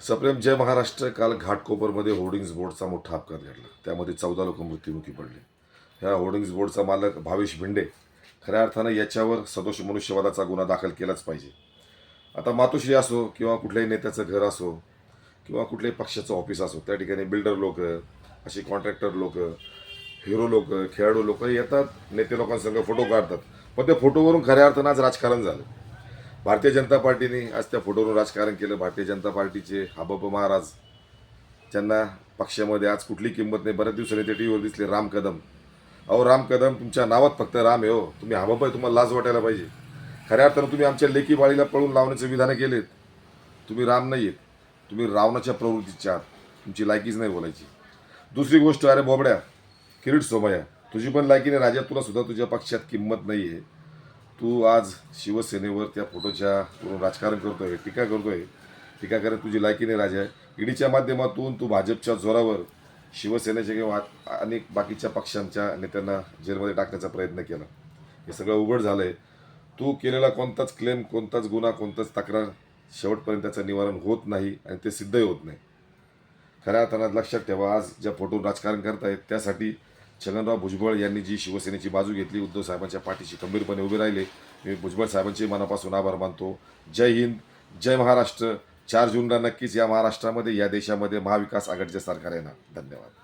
सप्रेम जय महाराष्ट्र. काल घाटकोपरमध्ये होर्डिंग्स बोर्डचा मोठा अपघात घडला. त्यामध्ये 14 लोक मृत्युमुखी पडले. ह्या होर्डिंग्स बोर्डचा मालक भावेश भिंडे खऱ्या अर्थानं याच्यावर सदोष मनुष्यवधाचा गुन्हा दाखल केलाच पाहिजे. आता मातोश्री असो किंवा कुठल्याही नेत्याचं घर असो किंवा कुठल्याही पक्षाचं ऑफिस असो, त्या ठिकाणी बिल्डर लोक, असे कॉन्ट्रॅक्टर लोक, हिरो लोक, खेळाडू लोक येतात, नेते लोकांसंग फोटो काढतात. पण त्या फोटोवरून खऱ्या अर्थानं आज राजकारण झालं. भारतीय जनता पार्टीने आज त्या फोटोवरून राजकारण केलं. भारतीय जनता पार्टीचे हाबप महाराज, ज्यांना पक्षामध्ये आज कुठली किंमत नाही, बऱ्याच दिवसांनी ते टीव्हीवर दिसले, राम कदम. अहो राम कदम, तुमच्या नावात फक्त राम आहे हो, तुम्ही हाबप आहे, तुम्हाला लाज वाटायला पाहिजे. खऱ्या अर्थानं तुम्ही आमच्या लेकी बाळीला पळून लावण्याचे विधानं केलेत. तुम्ही राम नाही आहेत, तुम्ही रावणाच्या प्रवृत्तीच्या आहात. तुमची लायकीच नाही बोलायची. दुसरी गोष्ट, अरे बोबड्या, किरीट सोमय्या, तुझी पण लायकी नाही राजा, तुला सुद्धा तुझ्या पक्षात किंमत नाही आहे. तू आज शिवसेनेवर त्या फोटोच्या वरून राजकारण करतोय, टीका करतोय. टीका करत तुझी लायकी नाही राजा. ईडीच्या माध्यमातून तू भाजपच्या जोरावर शिवसेनेच्या किंवा अनेक बाकीच्या पक्षांच्या नेत्यांना जेलमध्ये टाकण्याचा प्रयत्न केला. हे सगळं उघड झालंय. तू केलेला कोणताच क्लेम, कोणताच गुन्हा, कोणताच तक्रार शेवटपर्यंत त्याचं निवारण होत नाही आणि ते सिद्धही होत नाही. खऱ्या अर्थानं लक्षात ठेवा, आज ज्या फोटोवर राजकारण करतायत त्यासाठी छगनराव भुजबळ यांनी जी शिवसेनेची बाजू घेतली, उद्धव साहेबांच्या पाठीशी खंबीरपणे उभे राहिले, मी भुजबळ साहेबांचे मनापासून आभार मानतो. जय हिंद, जय महाराष्ट्र. 4 जूनला नक्कीच या महाराष्ट्रामध्ये, या देशामध्ये महाविकास आघाडीचे सरकार येणार. धन्यवाद.